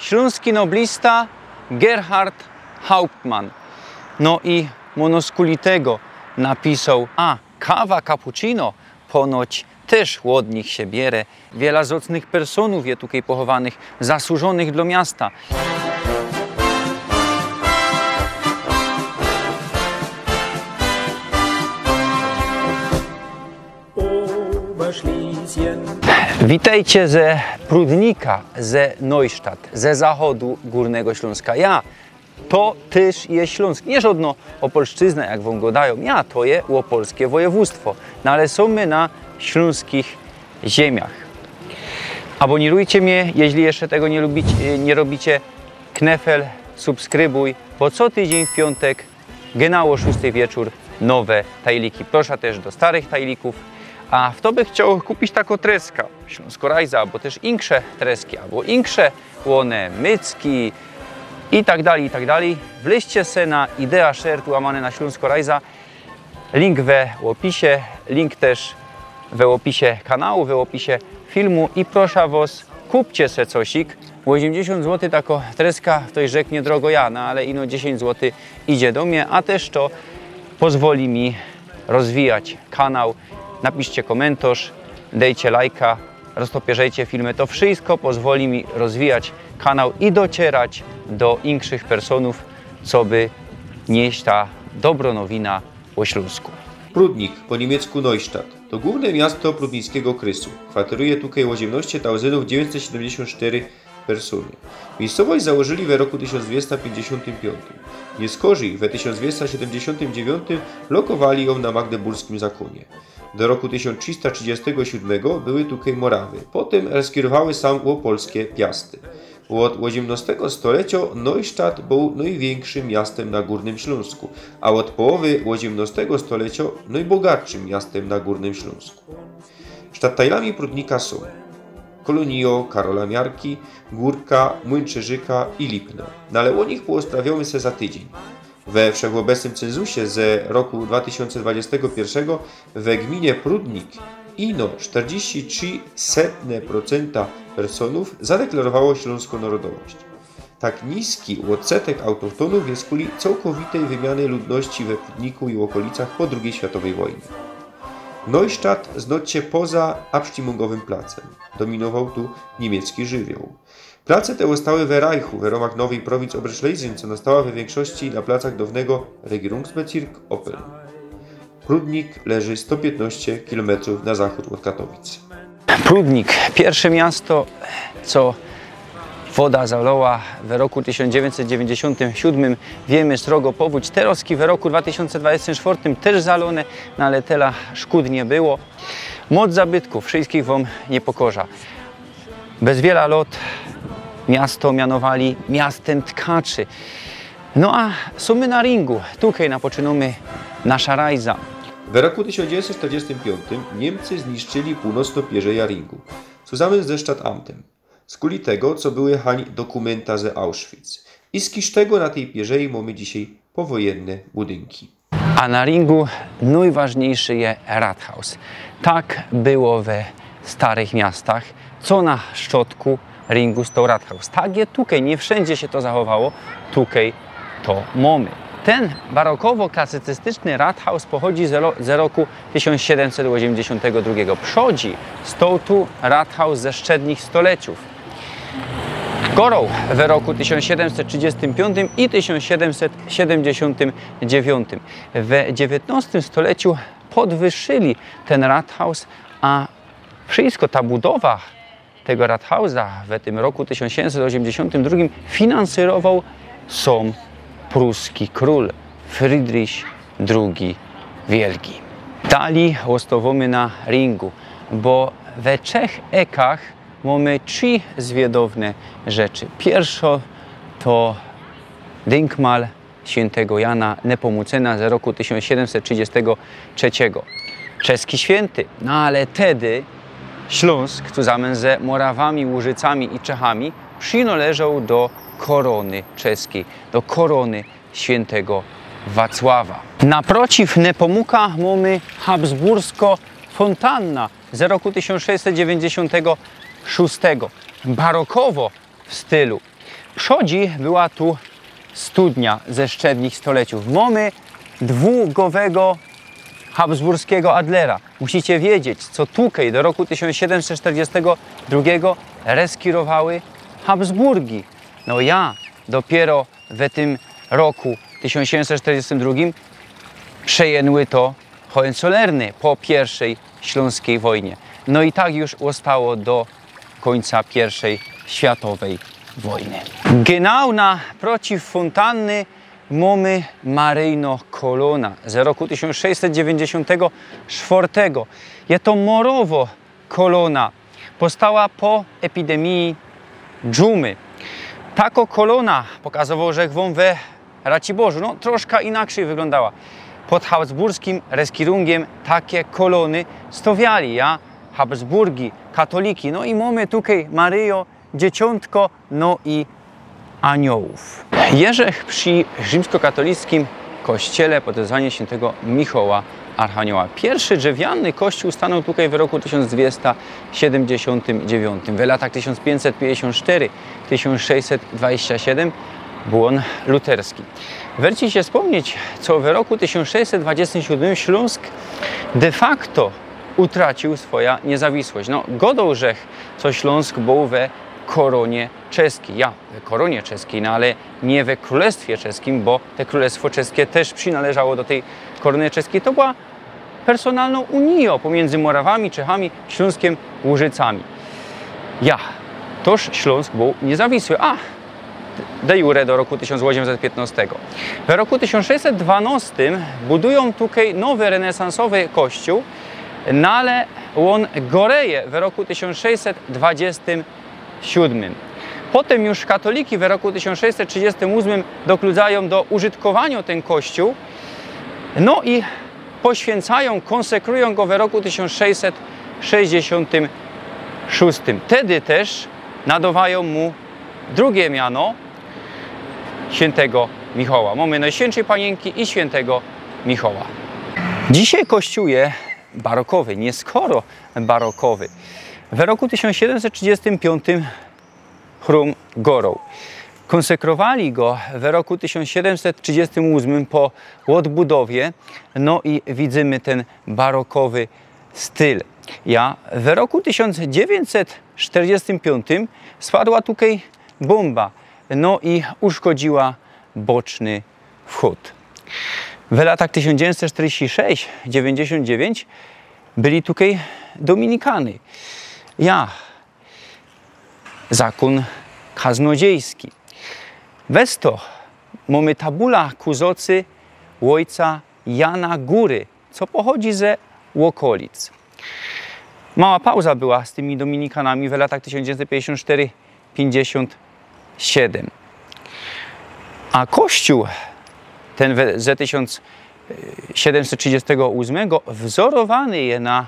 śląski noblista Gerhard Hauptmann. No i Monoskulitego napisał, a kawa cappuccino ponoć też łodnych się bierze. Wiele zacnych personów jest tutaj pochowanych, zasłużonych dla miasta. Witajcie ze Prudnika, ze Neustadt, ze zachodu Górnego Śląska. Ja to też jest Śląsk. Nie żadno Opolszczyzna, jak wam go dają. Ja to jest opolskie województwo. No ale są my na śląskich ziemiach. Abonirujcie mnie, jeśli jeszcze tego nie robicie. Knefel, subskrybuj, bo co tydzień w piątek, genau o 6 wieczór, nowe tajliki. Proszę też do starych tajlików. A w to by chciał kupić taką treskę, śląsko-rajza, albo też insze treski, albo insze łone, mycki i tak dalej, i tak dalej. Wleźcie se na Idea Shirt łamane na śląsko-rajza. Link we opisie, link też we opisie kanału, we opisie filmu i proszę was, kupcie se cosik. 80 zł taka treska to jest rzeknie drogo ja, no ale ino 10 zł idzie do mnie, a też to pozwoli mi rozwijać kanał. Napiszcie komentarz, dajcie lajka, roztopierzajcie filmy. To wszystko pozwoli mi rozwijać kanał i docierać do inkszych personów, co by nieść ta dobronowina o Śląsku. Prudnik, po niemiecku Neustadt, to główne miasto prudnickiego krysu. Kwateruje tutaj o ziemności 1974 persony. Miejscowość założyli w roku 1255. Nieskorzy w 1279 lokowali ją na magdeburskim zakonie. Do roku 1337 były tutaj Morawy, potem skierowały sam polskie Piasty. Od XVIII stulecia Neustadt był największym miastem na Górnym Śląsku, a od połowy XVIII stulecia najbogatszym miastem na Górnym Śląsku. Stadtajlami Prudnika są Kolonio, Karola Miarki, Górka, Młyńczerzyka i Lipno. No ale o nich poosprawiamy se za tydzień. We wszechobecnym cenzusie z roku 2021 we gminie Prudnik ino 43% personów zadeklarowało śląską narodowość. Tak niski odsetek autochtonów jest kuli całkowitej wymiany ludności we Prudniku i okolicach po II światowej wojnie. Neustadt znotcie poza abstimmungowym placem. Dominował tu niemiecki żywioł. Place te zostały w Reichu, w ramach nowej prowincji Oberschlesien, co nastała we większości na placach dawnego Regierungsbezirk Oppeln. Prudnik leży 115 km na zachód od Katowic. Prudnik, pierwsze miasto, co woda zalała w roku 1997. Wiemy srogo powódź. Teroski w roku 2024 też zalone, no ale tyle szkód nie było. Moc zabytków wszystkich wam nie pokorza. Bez wiele lat miasto mianowali miastem tkaczy. No a są my na ringu. Tutaj napoczynamy nasza rajza. W roku 1945 Niemcy zniszczyli północno pierzeja ringu, zusammen ze Stadtamtem. Z kuli tego, co były hań dokumenta ze Auschwitz. I z tego na tej pierzei mamy dzisiaj powojenne budynki. A na ringu najważniejszy jest Rathaus. Tak było we starych miastach, co na szczotku ringu stał Rathaus. Tak jest tutaj, nie wszędzie się to zachowało, tutaj to mamy. Ten barokowo-klasycystyczny Rathaus pochodzi z roku 1782. Przodzi stał tu Rathaus ze szczednich stoleciów. Gorął w roku 1735 i 1779. W XIX stuleciu podwyższyli ten Rathaus, a wszystko ta budowa tego Rathausa w tym roku 1782 finansował sam pruski król Friedrich II Wielki. Dalej ostawamy na ringu, bo we trzech ekach mamy trzy zwiedowne rzeczy. Pierwsza to Denkmal świętego Jana Nepomucena z roku 1733. Czeski święty, no ale wtedy Śląsk, zusammen ze Morawami, Łużycami i Czechami, przynależał do korony czeskiej, do korony świętego Wacława. Naprotiv Nepomuka mamy Habsbursko-Fontanna z roku 1696, barokowo w stylu. Przodzi była tu studnia ze szczebnych stoleciów. Mamy dwugowego habsburskiego Adlera. Musicie wiedzieć, co tutaj do roku 1742 reskirowały Habsburgi. No ja dopiero w tym roku 1742 przejęły to Hohenzollernny po I Śląskiej wojnie. No i tak już zostało do końca I światowej wojny. Genau naprotiv fontanny mamy Maryjno kolona z roku 1694. Jest to morowo kolona. Powstała po epidemii dżumy. Tako kolona pokazywało, że wam we Raciborzu, no troszkę inaczej wyglądała. Pod habsburskim reskirungiem takie kolony stawiali, ja, Habsburgi, katoliki. No i mamy tutaj Maryjo, Dzieciątko, no i aniołów. Jerzech przy rzymskokatolickim kościele pod wezwaniem świętego Michała Archanioła. Pierwszy drewniany kościół stanął tutaj w roku 1279. W latach 1554-1627 był on luterski. Warto się wspomnieć, co w roku 1627 Śląsk de facto utracił swoją niezawisłość. No, godą żech, co Śląsk był we koronie czeskiej. Ja, we koronie czeskiej, no ale nie we królestwie czeskim, bo te królestwo czeskie też przynależało do tej korony czeskiej. To była personalną unią pomiędzy Morawami, Czechami, Śląskiem, Łużycami. Ja, toż Śląsk był niezawisły, a de jure do roku 1815. W roku 1612 budują tutaj nowy renesansowy kościół, no ale on goreje w roku 1627. Potem już katoliki w roku 1638 dokludzają do użytkowania ten kościół, no i poświęcają, konsekrują go w roku 1666. Wtedy też nadawają mu drugie miano świętego Michała. Mamy Najświętszej Panienki i świętego Michała. Dzisiaj kościół jest barokowy, nie skoro barokowy. W roku 1735 chrum gorął. Konsekrowali go w roku 1738 po odbudowie, no i widzimy ten barokowy styl. W roku 1945 spadła tutaj bomba, no i uszkodziła boczny wchód. W latach 1946-99 byli tutaj Dominikany. Zakon kaznodziejski. Bez to mamy tabula kuzocy ojca Jana Góry, co pochodzi ze okolic. Mała pauza była z tymi Dominikanami w latach 1954-57. A kościół ten z 1738 wzorowany jest na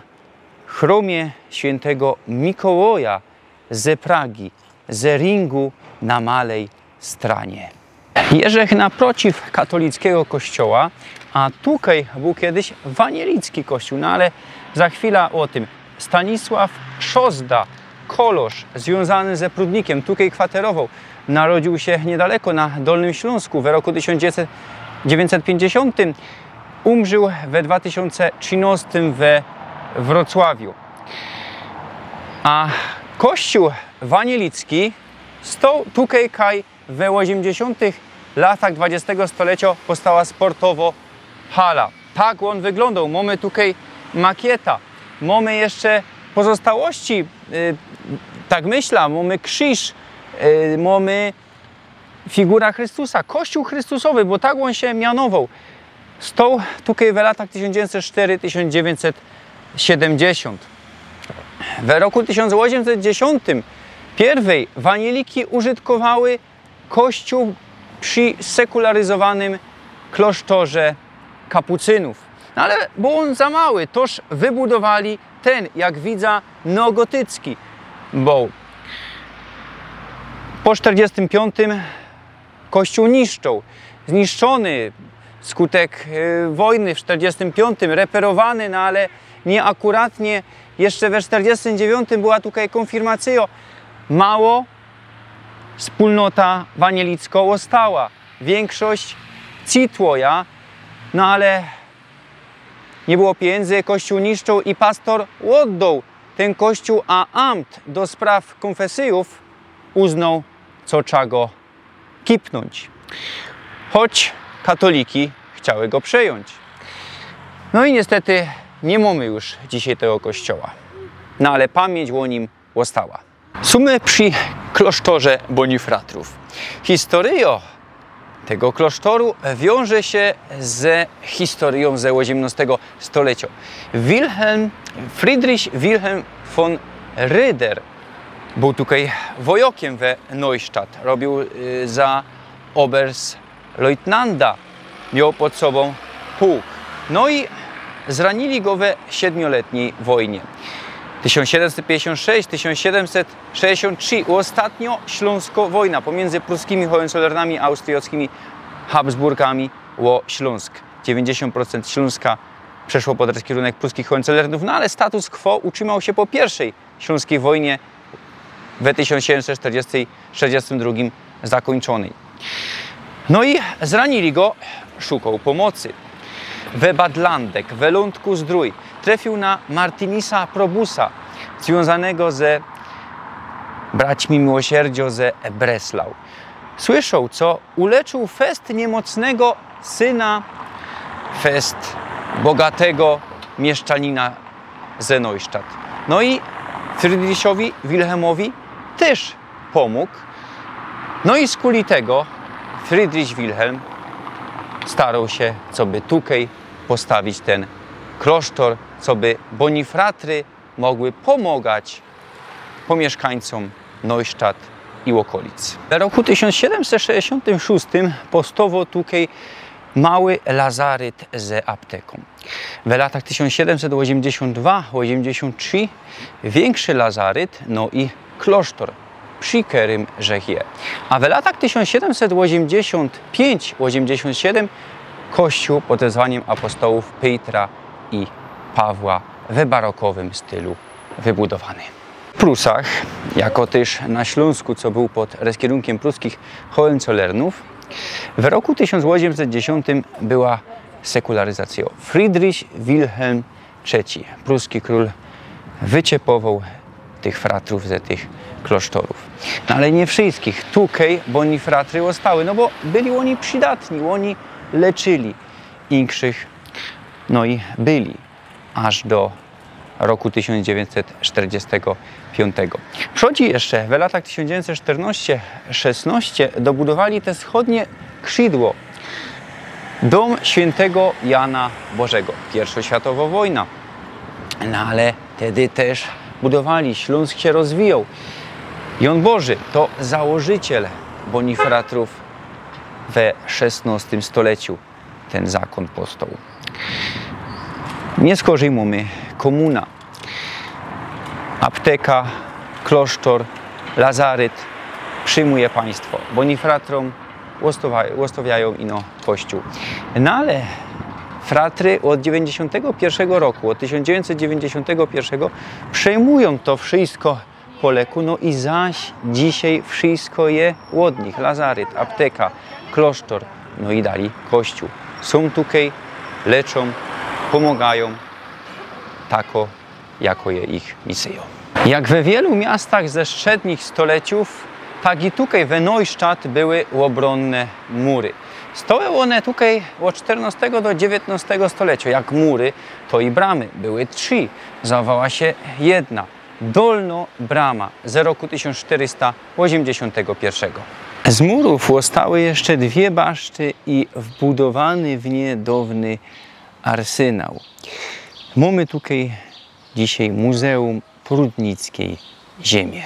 chromie świętego Mikołaja ze Pragi, z ringu na Malej Stranie. Jerzech naprotiv katolickiego kościoła, a tutaj był kiedyś wanielicki kościół, no ale za chwilę o tym. Stanisław Szozda, kolosz związany ze Prudnikiem, tutaj kwaterował. Narodził się niedaleko na Dolnym Śląsku w roku 1950. Umrzył we 2013 we Wrocławiu. A kościół wanielicki stał tutaj, kaj we 80 latach XX stulecia powstała sportowo hala. Tak on wyglądał. Mamy tutaj makieta. Mamy jeszcze pozostałości, tak myślę, mamy krzyż, mamy figura Chrystusa, Kościół Chrystusowy, bo tak on się mianował. Stał tutaj w latach 1904-1970. W roku 1810 pierwej wanieliki użytkowały kościół przy sekularyzowanym klasztorze kapucynów. No ale był on za mały, toż wybudowali ten, jak widza, neogotycki. Bo po 1945 kościół niszczą. Zniszczony skutek wojny w 1945, reperowany, no ale nieakuratnie. Jeszcze we 1949 była tutaj konfirmacja. Mało wspólnota wanielicka ostała. Większość citłoja, no ale nie było pieniędzy, kościół niszczył i pastor oddał ten kościół, a amt do spraw konfesjów uznał, co trzeba go kipnąć. Choć katoliki chciały go przejąć. No i niestety nie mamy już dzisiaj tego kościoła. No ale pamięć o nim ostała. Sumy przy klasztorze Bonifratrów. Historia tego klasztoru wiąże się ze historią ze XVIII stulecia. Friedrich Wilhelm von Ryder był tutaj wojakiem we Neustadt. Robił za Oberstleutnanta. Miał pod sobą pułk. No i zranili go we 7-letniej wojnie. 1756-1763 ostatnio śląsko wojna pomiędzy pruskimi Hohenzollernami a austriackimi Habsburgami o Śląsk. 90% Śląska przeszło pod kierunek pruskich Hohenzollernów, no ale status quo utrzymał się po pierwszej śląskiej wojnie w 1742 zakończonej. No i zranili go, szukał pomocy. We Bad Landeck, we Lądku Zdrój, trafił na Martinisa Probusa, związanego ze braćmi miłosierdzia ze Breslau. Słyszał, co uleczył fest niemocnego syna, fest bogatego mieszczanina ze Neustadt. No i Friedrichowi Wilhelmowi też pomógł. No i z kuli tego Friedrich Wilhelm starał się, co by tutaj postawić ten klasztor, co by Bonifratry mogły pomagać mieszkańcom Neustadt i okolic. W roku 1766 powstawał tutaj mały lazaryt z apteką. W latach 1782-83 większy lazaryt, no i klasztor, przy którym je. A w latach 1785-87 kościół pod wezwaniem apostołów Piotra i Pawła w barokowym stylu wybudowany. W Prusach, jako też na Śląsku, co był pod kierunkiem pruskich Hohenzollernów, w roku 1810 była sekularyzacja. Friedrich Wilhelm III, pruski król, wyciepował tych fratrów ze tych klasztorów. No ale nie wszystkich. Tutaj Bonifratry ostały, no bo byli oni przydatni, oni leczyli inkszych, no i byli aż do roku 1945. Przychodzi jeszcze w latach 1914-16 dobudowali te wschodnie skrzydło. Dom świętego Jana Bożego. Pierwsza światowa wojna. No ale wtedy też budowali, Śląsk się rozwijał. Jan Boży to założyciel Bonifratrów we XVI stuleciu. Ten zakon powstał. Nie skorzej mamy komuna, apteka, klasztor, lazaryt przyjmuje państwo. Bonifratrom ustawiają ino kościół. No ale fratry od 91 roku, od 1991 przejmują to wszystko po leku, no i zaś dzisiaj wszystko je od nich. Lazaryt, apteka, klasztor, no i dali kościół. Są tutaj, leczą, pomagają, tako jako je ich misją. Jak we wielu miastach ze średnich stuleciów, tak i tutaj w Neustadt były obronne mury. Stoły one tutaj od XIV do XIX stulecia. Jak mury, to i bramy. Były 3. Zachowała się jedna. Dolno brama z roku 1481. Z murów zostały jeszcze 2 baszty i wbudowany w nie dawny arsenał. Mamy tutaj dzisiaj Muzeum Prudnickiej Ziemi.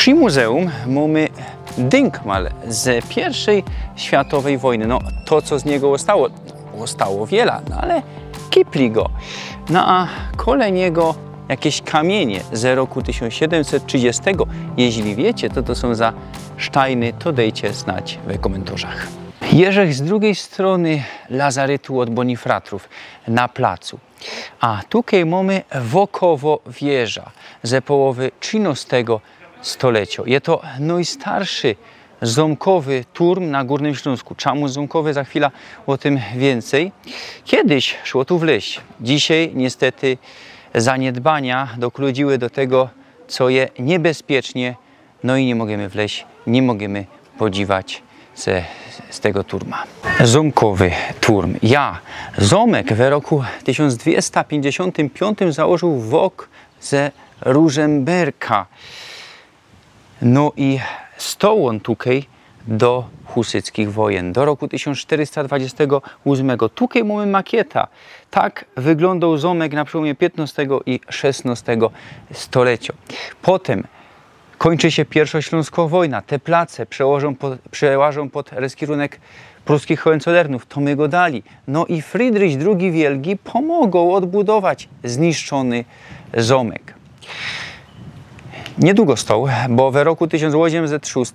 Przy muzeum mamy dynkmal z I światowej wojny. No to, co z niego zostało wiele, no ale kipli go. No a kolej niego jakieś kamienie z roku 1730. Jeśli wiecie, to są za sztajny, to dejcie znać w komentarzach. Jeżek z drugiej strony lazaretu od Bonifratrów na placu. A tutaj mamy wokowo wieża ze połowy XIII stulecia. Jest to najstarszy zamkowy turm na Górnym Śląsku. Czemu zamkowy? Za chwilę o tym więcej. Kiedyś szło tu wleźć. Dzisiaj niestety zaniedbania dokludziły do tego, co jest niebezpiecznie. No i nie możemy wleźć, nie możemy podziwać z tego turma. Zamkowy turm. Zamek w roku 1255 założył wok ze Rużemberka. No i stał on tutaj do husyckich wojen, do roku 1428. Tutaj mamy makieta. Tak wyglądał zamek na przełomie XV i XVI stulecia. Potem kończy się pierwsza śląska wojna. Te place przełażą pod kierunek pruskich Hohenzollernów. To my go dali. No i Friedrich II Wielki pomogł odbudować zniszczony zamek. Niedługo stał, bo w roku 1806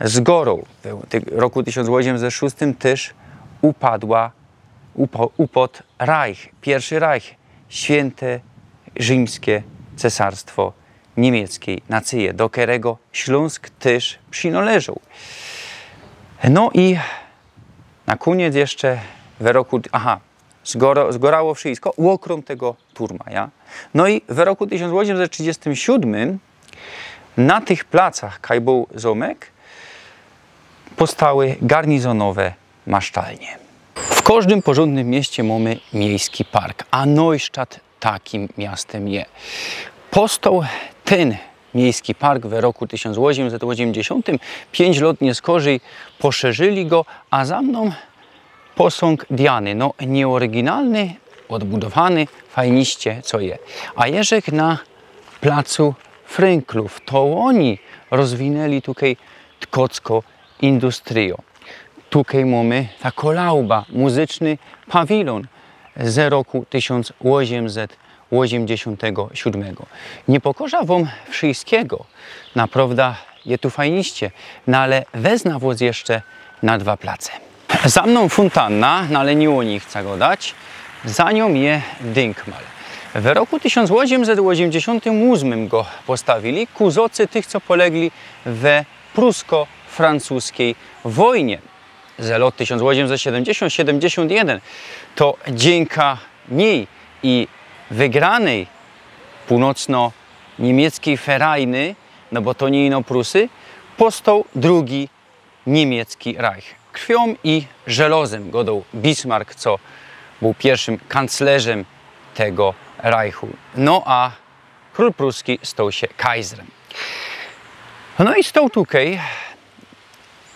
zgorął. W roku 1806 też upadł Reich, pierwszy Reich, święte rzymskie cesarstwo niemieckiej nacji, do którego Śląsk też przynależał. No i na koniec jeszcze w roku, zgorało wszystko, okrom tego turma. Ja? No i w roku 1837 na tych placach, kaj był zamek, powstały garnizonowe masztalnie. W każdym porządnym mieście mamy miejski park, a Neustadt takim miastem jest. Powstał ten miejski park w roku 1880. 5 lat nieskorzej poszerzyli go, a za mną posąg Diany. No nieoryginalny, odbudowany, fajniście co je. A Jerzek na placu Frynklów. To oni rozwinęli tutaj tkocko industrię. Tutaj mamy taką lauba, muzyczny pawilon z roku 1887. Nie pokorza wam wszystkiego. Naprawdę je tu fajniście, no ale wezna was jeszcze na 2 place. Za mną fontanna, no ale nie o nich chcę go dać. Za nią je dynkmal. W roku 1888 go postawili ku zocy tych, co polegli we prusko-francuskiej wojnie. Z lat 1870-71 to dzięki niej i wygranej północno-niemieckiej ferajny, no bo to nie ino Prusy, powstał drugi niemiecki Reich. Krwią i żelazem godał Bismarck, co był pierwszym kanclerzem tego Reichu. No a król pruski stał się kajzrem. No i stał tutaj,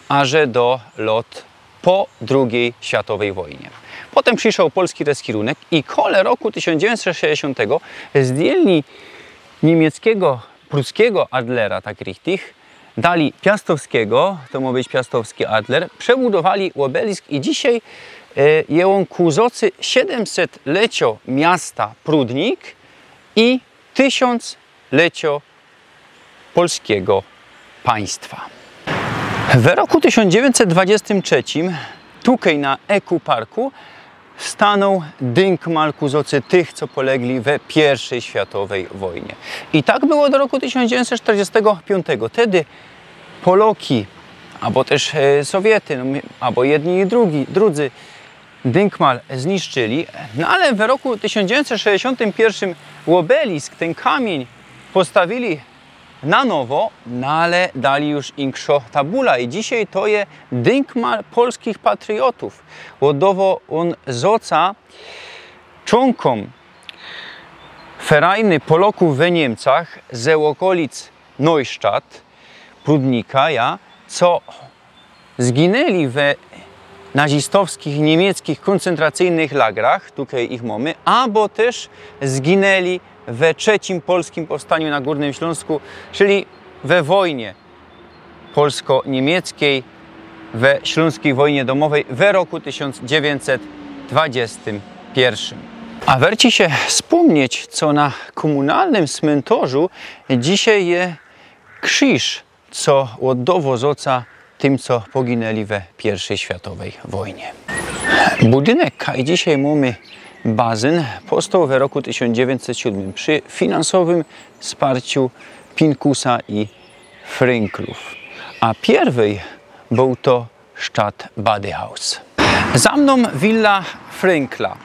aż do lat po II światowej wojnie. Potem przyszedł polski kierunek i kole roku 1960 zdjęli niemieckiego, pruskiego Adlera, tak richtig, dali piastowskiego, to ma być piastowski Adler, przebudowali obelisk i dzisiaj jest on ku zocy 700-lecia miasta Prudnik i 1000-lecia polskiego państwa. W roku 1923 tutaj na Eku Parku stanął dynkmal ku zocy tych, co polegli we I światowej wojnie. I tak było do roku 1945. Wtedy Poloki, albo też Sowiety, no, albo jedni i drudzy dynkmal zniszczyli, no ale w roku 1961 obelisk, ten kamień postawili na nowo, no ale dali już inkszo tabula i dzisiaj to jest dynkmal polskich patriotów. Łodowo on zoca członkom ferajny Polaków we Niemcach ze okolic Neustadt, Prudnika, co zginęli we nazistowskich niemieckich koncentracyjnych lagrach, tutaj ich mamy, albo też zginęli we III Polskim Powstaniu na Górnym Śląsku, czyli we wojnie polsko-niemieckiej, we Śląskiej Wojnie Domowej w roku 1921. A werci się wspomnieć, co na komunalnym cmentarzu dzisiaj je krzyż, co oddawał zoca tym, co poginęli we I światowej wojnie. Budynek, i dzisiaj mamy bazyn, powstał w roku 1907 przy finansowym wsparciu Pinkusa i Frynklów. A pierwej był to sztat Badehaus. Za mną willa Frynkla.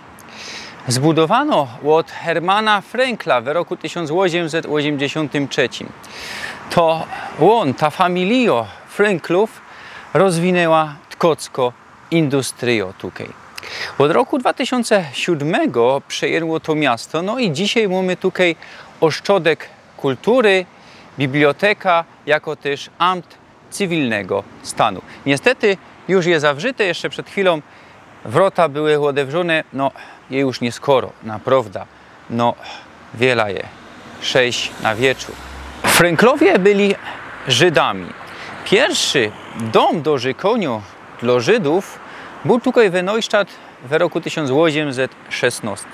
Zbudowano od Hermana Frynkla w roku 1883. To on, ta familia Frynklów rozwinęła tkocko industrio tutaj. Od roku 2007 przejęło to miasto, no i dzisiaj mamy tutaj ośrodek kultury, biblioteka, jako też amt cywilnego stanu. Niestety już je zawrzyte, jeszcze przed chwilą wrota były odewrzone, no je już nie skoro, naprawdę, no wiele je, 6 na wieczór. Frynklowie byli Żydami. Pierwszy dom do żykonia dla Żydów był tutaj w Neustadt w roku 1816.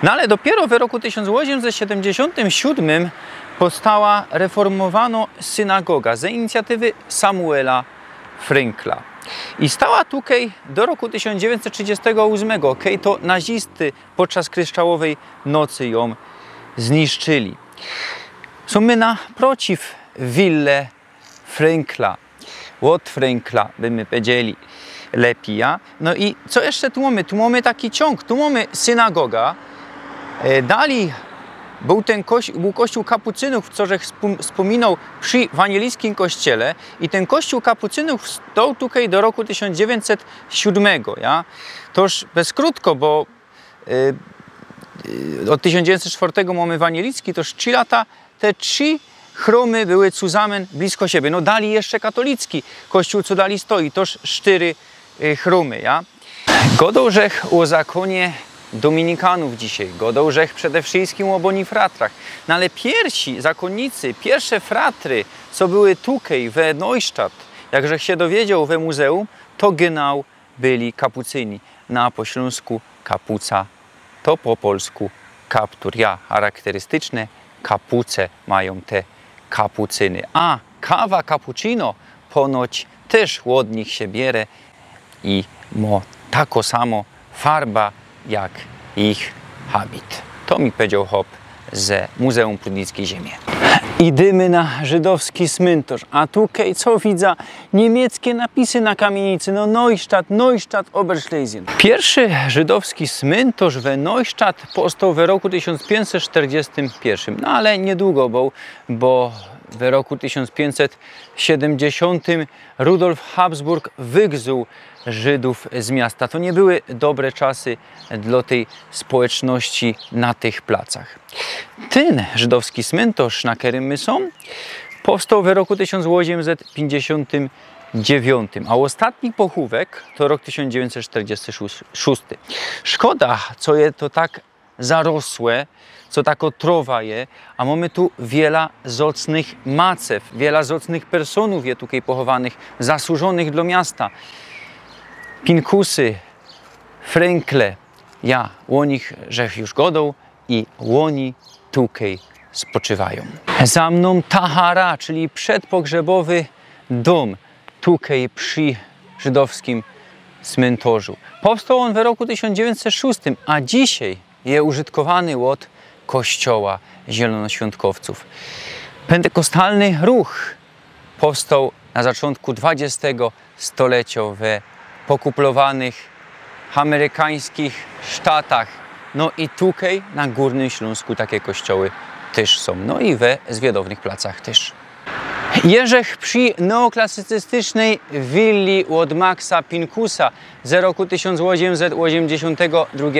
No ale dopiero w roku 1877 powstała reformowana synagoga z inicjatywy Samuela Frynkla. I stała tutaj do roku 1938, kiedy to nazisty podczas kryształowej nocy ją zniszczyli. Są my naprzeciw willę Frynkla. Od Frynkla byśmy powiedzieli lepiej. Ja? No i co jeszcze tu mamy? Tu mamy taki ciąg, tu mamy synagoga. Dalej był kościół kapucynów, co żech wspominał przy Wanielijskim kościele, i ten kościół kapucynów stał tutaj do roku 1907. Ja? Toż bez krótko, bo od 1904 mamy Wanielicki, toż 3 lata, te 3 chromy były zusammen blisko siebie. No dali jeszcze katolicki kościół, co dali stoi, toż 4 chromy. Ja? Godał żech o zakonie dominikanów dzisiaj, godał żech przede wszystkim o bonifratrach. No ale pierwsi zakonnicy, pierwsze fratry, co były tutaj w Neustadt, jakżech się dowiedział we muzeum, to genau byli kapucyni. Na po śląsku kapuca, to po polsku kaptur. Ja, charakterystyczne kapuce mają te kapucyny. A kawa cappuccino ponoć też od nich się bierze i ma tako samo farba jak ich habit. To mi powiedział hop ze Muzeum Prudnickiej Ziemi. Idziemy na żydowski cmentarz, a tutaj co widzę? Niemieckie napisy na kamienicy, no Neustadt, Neustadt Oberschlesien. Pierwszy żydowski cmentarz w Neustadt powstał w roku 1541, no ale niedługo był, bo w roku 1570 Rudolf Habsburg wygzuł Żydów z miasta. To nie były dobre czasy dla tej społeczności na tych placach. Ten żydowski cmentarz, na którym my są, powstał w roku 1859, a ostatni pochówek to rok 1946. Szkoda, co je to tak zarosłe, co tako trowa je, a mamy tu wiele zacnych macew, wiele zacnych personów je tutaj pochowanych, zasłużonych dla miasta. Pinkusy, Frynkle, ja, łonich żech już godą i łoni tutaj spoczywają. Za mną Tahara, czyli przedpogrzebowy dom tutaj przy żydowskim cmentarzu. Powstał on w roku 1906, a dzisiaj jest użytkowany od kościoła zielonoświątkowców. Pentekostalny ruch powstał na początku XX stulecia w pokuplowanych amerykańskich sztatach. No i tutaj na Górnym Śląsku takie kościoły też są. No i we zwiadownych placach też. Jeżech przy neoklasycystycznej willi od Maxa Pinkusa z roku 1882.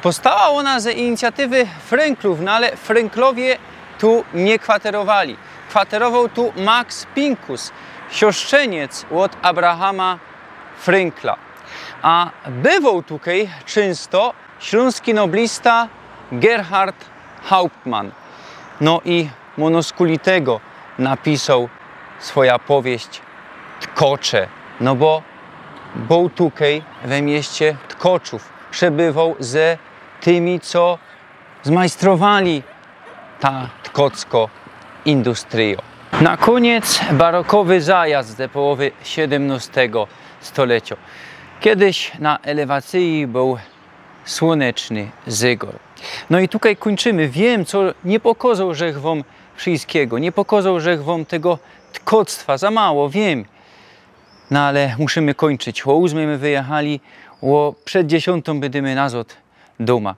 Powstała ona z inicjatywy Frynklów, no ale Frynklowie tu nie kwaterowali. Kwaterował tu Max Pinkus, siostrzeniec od Abrahama Frynkla. A bywał tutaj często śląski noblista Gerhard Hauptmann. No i monoskulitego napisał swoja powieść Tkocze, no bo był tutaj we mieście Tkoczów, przebywał ze tymi, co zmajstrowali ta tkocko-industrio. Na koniec barokowy zajazd z połowy XVII stulecia. Kiedyś na elewacji był słoneczny zygor. No i tutaj kończymy. Wiem, co nie pokazał żech wam wszystkiego, nie pokazał żech wam tego tkoctwa, za mało, wiem. No ale musimy kończyć. O 8 my wyjechali, o przed 10 będziemy nazad doma.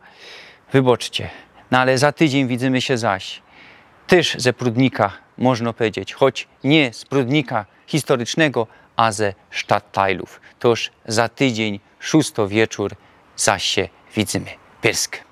Wybaczcie, no ale za tydzień widzimy się zaś. Też ze Prudnika, można powiedzieć, choć nie z Prudnika historycznego, a ze Stadtteilów. Toż za tydzień, 6 wieczór, zaś się widzimy. Pyrsk.